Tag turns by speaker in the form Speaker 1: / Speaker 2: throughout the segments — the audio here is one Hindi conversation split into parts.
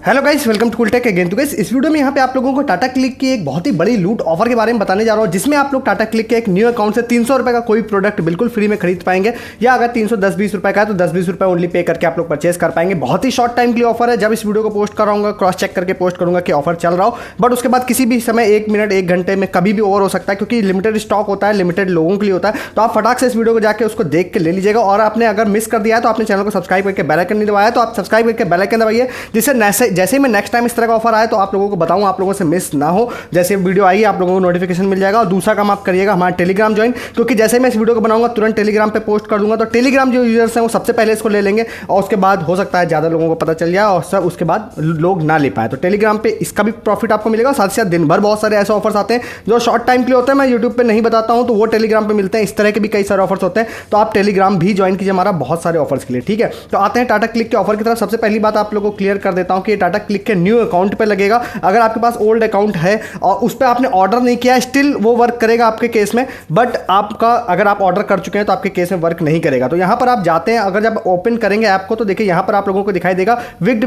Speaker 1: Hello guys, welcome to cool tech again. तो गाइस इस वीडियो में यहाँ पे आप लोगों को टाटा क्लिक की एक बहुत ही बड़ी लूट ऑफर के बारे में बताने जा रहा हूँ, जिसमें आप लोग टाटा क्लिक के एक न्यू अकाउंट से 300 रुपये का कोई प्रोडक्ट बिल्कुल फ्री में खरीद पाएंगे, या अगर 310-20 रुपये का है तो 10-20 रुपये ओनली पे करके आप लोग परचेस कर पाएंगे। बहुत ही शॉर्ट टाइम के लिए ऑफर है। जब इस वीडियो को पोस्ट कर रहा हूँ क्रॉस चेक करके पोस्ट करूंगा कि ऑफर चल रहा हो, बट उसके बाद किसी भी समय 1 मिनट 1 घंटे में कभी भी ओवर हो सकता है, क्योंकि लिमिटेड स्टॉक होता है, लिमिटेड लोगों के लिए होता है। तो आप फटाक से इस वीडियो को जाकर उसको देख के ले लीजिएगा। और आपने अगर मिस कर दिया है तो आपने चैनल को सब्सक्राइब करके बेल आइकन नहीं दबाया तो आप सब्सक्राइब करके बेल आइकन दबाइए, जिससे जैसे ही मैं नेक्स्ट टाइम इस तरह का ऑफर आए तो आप लोगों को बताऊं, आप लोगों से मिस ना हो। जैसे वीडियो आई आप लोगों को नोटिफिकेशन मिल जाएगा। और दूसरा काम आप करिएगा, हमारा टेलीग्राम ज्वाइन, क्योंकि जैसे मैं इस वीडियो को बनाऊंगा तुरंत टेलीग्राम पे पोस्ट कर दूंगा। तो टेलीग्राम जो यूजर्स हैं वो सबसे पहले इसको ले लेंगे, और उसके बाद हो सकता है ज़्यादा लोगों को पता चल जाए और सब उसके बाद लोग ना ले पाए। तो टेलीग्राम पे इसका भी प्रॉफिट आपको मिलेगा। साथ ही साथ दिन भर बहुत सारे ऐसे ऑफर्स आते हैं जो शॉर्ट टाइम के लिए होते हैं, मैं यूट्यूब पर नहीं बताता हूँ, तो वो टेलीग्राम पर मिलते हैं। इस तरह के भी कई सारे ऑफर्स होते हैं, तो आप टेलीग्राम भी ज्वाइन कीजिए हमारा बहुत सारे ऑफर्स के लिए, ठीक है। तो आते हैं टाटा क्लिक के ऑफर की तरफ। सबसे पहली बात आप लोगों को क्लियर कर देता हूँ कि टाटा क्लिक के न्यू अकाउंट पर लगेगा। अगर आपके पास ओल्ड अकाउंट है और उस पर आपने ऑर्डर नहीं किया है, स्टिल वो वर्क करेगा आपके केस में, बट आपका अगर आप ऑर्डर कर चुके हैं तो आपके केस में वर्क नहीं करेगा। तो यहां पर आप जाते हैं, अगर जब ओपन करेंगे ऐप को तो देखिए यहां पर आप लोगों को दिखाई देगा विक्ड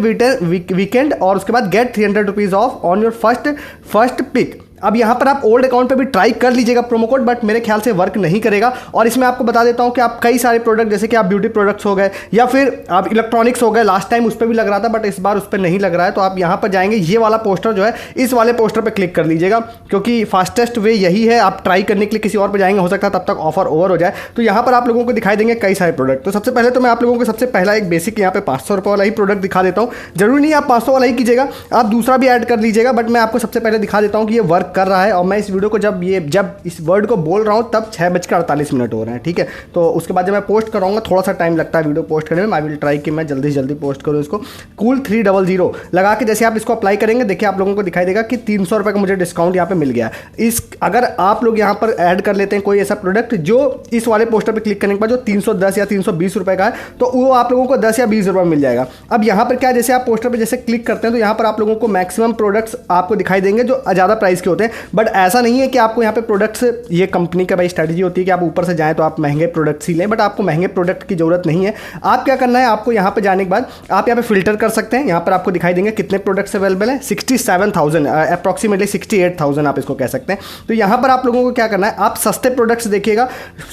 Speaker 1: वीकेंड, और उसके बाद get 300 rupees off on your first pick. अब यहाँ पर आप ओल्ड अकाउंट पे भी ट्राई कर लीजिएगा प्रोमो कोड, बट मेरे ख्याल से वर्क नहीं करेगा। और इसमें आपको बता देता हूँ कि आप कई सारे प्रोडक्ट, जैसे कि आप ब्यूटी प्रोडक्ट्स हो गए या फिर आप इलेक्ट्रॉनिक्स हो गए, लास्ट टाइम उस पर भी लग रहा था बट इस बार उस पर नहीं लग रहा है। तो आप यहाँ पर जाएंगे, ये वाला पोस्टर जो है इस वाले पोस्टर पर क्लिक कर लीजिएगा, क्योंकि फास्टेस्ट वे यही है। आप ट्राई करने के लिए किसी और पर जाएंगे, हो सकता है तब तक ऑफर ओवर हो जाए। तो यहाँ पर आप लोगों को दिखाई देंगे कई सारे प्रोडक्ट। तो सबसे पहले तो मैं आप लोगों को सबसे पहला एक बेसिक यहाँ पे 500 रुपये वाला ही प्रोडक्ट दिखा देता हूँ। जरूरी नहीं आप 500 वाला ही कीजिएगा, आप दूसरा भी ऐड कर लीजिएगा, बट मैं आपको सबसे पहले दिखा देता हूँ कि ये वर्क कर रहा है। और मैं इस वीडियो को जब इस वर्ड को बोल रहा हूं तब 6:48 हो रहे हैं, ठीक है। तो उसके बाद जब मैं पोस्ट कराऊंगा थोड़ा सा टाइम लगता है वीडियो पोस्ट करने में। आई विल ट्राई कि मैं जल्दी से जल्दी पोस्ट करूं इसको। कूल 300 लगा के जैसे आप इसको अप्लाई करेंगे, देखिए आप लोगों को दिखाई देगा कि 300 रुपये का मुझे डिस्काउंट यहाँ पे मिल गया। अगर आप लोग यहाँ पर ऐड कर लेते हैं कोई ऐसा प्रोडक्ट जो इस वाले पोस्टर पर क्लिक करने के बाद जो 310 या 320 रुपये का है, तो वो आप लोगों को 10 या 20 रुपये मिल जाएगा। अब यहाँ पर क्या, जैसे आप पोस्टर पर जैसे क्लिक करते हैं तो यहाँ पर आप लोगों को मैक्सिमम प्रोडक्ट्स आपको दिखाई देंगे जो ज़्यादा प्राइस के होते हैं। बट ऐसा नहीं है कि आपको यहाँ पे प्रोडक्ट्स, ये कंपनी का भाई स्ट्रैटेजी होती है कि आप ऊपर से जाएं तो आप महंगे प्रोडक्ट्स ही लें, बट आपको महंगे प्रोडक्ट की जरूरत नहीं है। आप क्या करना है, आपको यहाँ पे जाने के बाद आप यहाँ पे फिल्टर कर सकते हैं। यहाँ पर आपको दिखाई देंगे कितने प्रोडक्ट्स अवेलेबल हैं, 67,000 अप्रॉक्सीमेटली 68,000 आप इसको कह सकते हैं। तो यहाँ पर आप लोगों को क्या करना है, आप सस्ते प्रोडक्ट्स देखिएगा,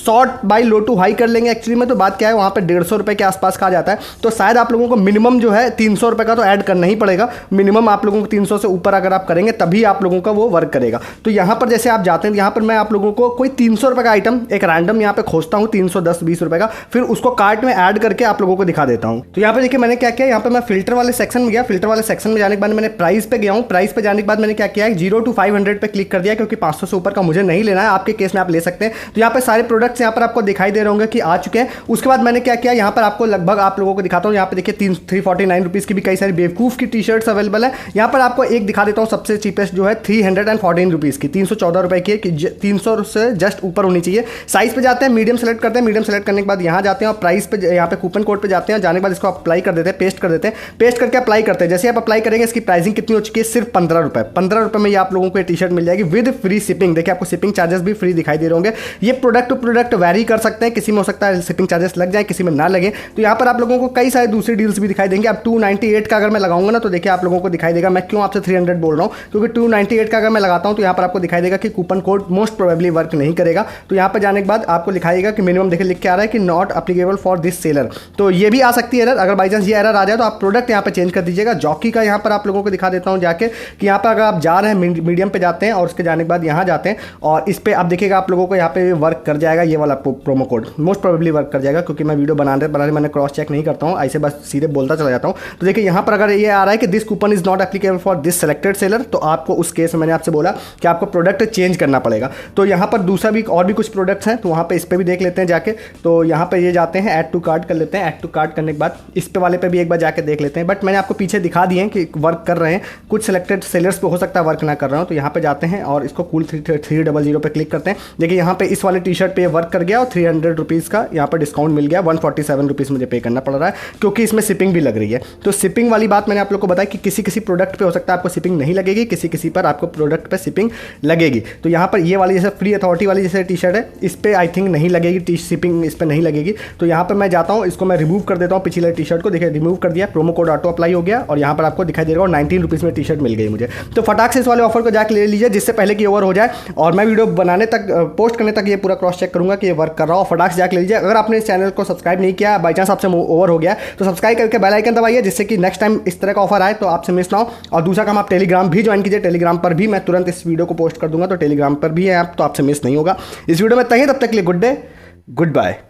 Speaker 1: sort by low to high कर लेंगे। एक्चुअली में तो बात क्या है, वहाँ पर 150 रुपये के आसपास का आ जाता है। तो शायद आप लोगों को मिनिमम जो है 300 रुपये का तो ऐड करना ही पड़ेगा। मिनिमम आप लोगों को 300 से ऊपर अगर आप करेंगे तभी आप लोगों का वो वर्क करेगा। तो यहाँ पर जैसे आप जाते हैं, यहाँ पर मैं आप लोगों को कोई 300 रुपये का आइटम एक रैंडम यहाँ पे खोजता हूँ, 310-20 रुपये का, फिर उसको कार्ट में ऐड करके आप लोगों को दिखा देता हूँ। तो यहाँ पे देखिए मैंने क्या किया, यहाँ पे मैं फिल्टर वाले सेक्शन में गया। फिल्टर वाले सेक्शन में जाने के बाद मैंने प्राइस पे गया हूँ। प्राइस पे जाने के बाद मैंने क्या किया है, 0 to 500 पे क्लिक कर दिया, क्योंकि 500 से ऊपर का मुझे नहीं लेना है। आपके केस में आप ले सकते हैं। तो यहाँ पे सारे प्रोडक्ट्स यहाँ पर आपको दिखाई दे रहे होंगे कि आ चुके हैं। उसके बाद मैंने क्या किया, यहाँ पर आपको लगभग आप लोगों को दिखाता हूँ। यहाँ पे देखिए 349 रुपीज़ की भी कई सारी बेवकूफ़ की टी शर्ट्स अवेलेबल है। यहाँ पर आपको एक दिखा देता हूँ, सबसे चीपेस्ट जो है 314 रुपीज़ की, 314 रुपये की, 300 से जस्ट ऊपर होनी चाहिए। साइज पे जाते हैं, मीडियम सेलेक्ट करते हैं। मीडियम सेलेक्ट करने के बाद यहाँ जाते हैं और प्राइस पे, यहाँ पे कूपन कोड पे जाते हैं। जाने के बाद इसको अप्लाई कर देते हैं, पेस्ट कर देते हैं। पेस्ट करके अप्लाई करते हैं। जैसे आप अप्लाई करेंगे, इसकी प्राइसिंग कितनी हो चुकी है, सिर्फ 15 रुपये। 15 रुपये में ये आप लोगों को टी शर्ट मिल जाएगी विद फ्री शिपिंग। देखिए आपको शिपिंग चार्जेस भी फ्री दिखाई दे रहे होंगे। ये प्रोडक्ट टू प्रोडक्ट वैरी कर सकते हैं, किसी में हो सकता है शिपिंग चार्जेस लग जाए, किसी में ना लगे। तो यहाँ पर आप लोगों को कई सारे दूसरी डील्स भी दिखाई देंगे। अब 298 का अगर मैं लगाऊंगा ना, तो देखिए आप लोगों को दिखाई देगा, मैं क्यों आपसे 300 बोल रहा हूँ, क्योंकि 298 का अगर मैं लगाता हूँ तो यहाँ पर आपको दिखाई देगा कि coupon code most probably work नहीं करेगा। तो यहाँ पर जाने के बाद आपको लिखाएगा कि मिनिमम, देखिए लिख के आ रहा है कि not applicable for this seller. तो ये भी आ सकती है एरर। अगर बाई चांस ये एरर आ जाए तो आप प्रोडक्ट यहाँ पे चेंज कर दीजिएगा। जॉकी का यहाँ पर आप लोगों को दिखा देता हूँ जाके, कि यहाँ पर अगर आप जा रहे हैं मीडियम पे जाते हैं और उसके जाने के बाद यहाँ जाते हैं और इस पर आप देखिएगा आप लोगों को यहाँ पे वर्क कर जाएगा। ये वाला promo code most probably work कर जाएगा, क्योंकि मैं वीडियो बनाने मैंने क्रॉस चेक नहीं करता हूँ, ऐसे बस सीधे बोलता चला जाता हूँ। तो देखिए यहाँ पर अगर ये आ रहा है कि this coupon is not applicable for this selected seller, तो आपको उस केस में मैंने आपसे बोला कि आपको प्रोडक्ट चेंज करना पड़ेगा। तो यहाँ पर दूसरा भी और भी कुछ प्रोडक्ट्स हैं, तो वहाँ पे इस पर भी देख लेते हैं जाके। तो यहाँ पे ये जाते हैं, ऐड टू कार्ट कर लेते हैं। ऐड टू कार्ट करने के बाद इस पे वाले पे भी एक बार जाके देख लेते हैं। बट मैंने आपको पीछे दिखा दिए हैं कि वर्क कर रहे हैं। कुछ सिलेक्टेड सेलर्स पे हो सकता है वर्क ना कर रहा हूँ। तो यहाँ पे जाते हैं और इसको कूल 300 पे क्लिक करते हैं। देखिए यहाँ पे इस वाले टी शर्ट पे वर्क कर गया और 300 रुपीज़ का यहाँ पर डिस्काउंट मिल गया। 147 रुपीज़ मुझे पे करना पड़ रहा है, क्योंकि इसमें शिपिंग भी लग रही है। तो शिपिंग वाली बात मैंने आप लोग को बताया कि किसी किसी प्रोडक्ट पे हो सकता है आपको शिपिंग नहीं लगेगी, किसी किसी पर आपको प्रोडक्ट पे शिपिंग लगेगी। तो यहाँ पर ये वाली जैसे फ्री अथॉरिटी वाली जैसे टी शर्ट है, इस पर आई थिंक नहीं लगेगी शिपिंग, इस पर नहीं लगेगी। तो यहाँ पर मैं जाता हूँ, इसको मैं रिमूव कर देता हूँ, पिछले टी शर्ट को देखिए रिमूव कर दिया, प्रोमो कोड ऑटो अप्लाई हो गया और यहाँ पर आपको दिखाई दे रहा है 19 रुपीज़ में टी शर्ट मिल गई मुझे। तो फटाक से इस वाले ऑफर को जाकर ले लीजिए जिससे पहले कि ओवर हो जाए, और मैं वीडियो बनाने तक पोस्ट करने तक ये पूरा क्रॉस चेक करूँगा कि ये वर्क कर रहा हो। फटाक से जाकर ले लीजिए। अगर आपने इस चैनल को सब्सक्राइब नहीं किया, बाई चांस आपसे ओवर हो गया, तो सब्सक्राइब करके बेल आइकन दबाइए जिससे कि नेक्स्ट टाइम इस तरह का ऑफर आए तो आपसे मिस ना हो। और दूसरा काम, आप टेलीग्राम भी ज्वाइन कीजिए, टेलीग्राम पर भी मैं तुरंत इस वीडियो को पोस्ट कर दूंगा, तो टेलीग्राम पर भी है आप, तो आपसे मिस नहीं होगा। इस वीडियो में तक तब तक के लिए गुड डे, गुड बाय।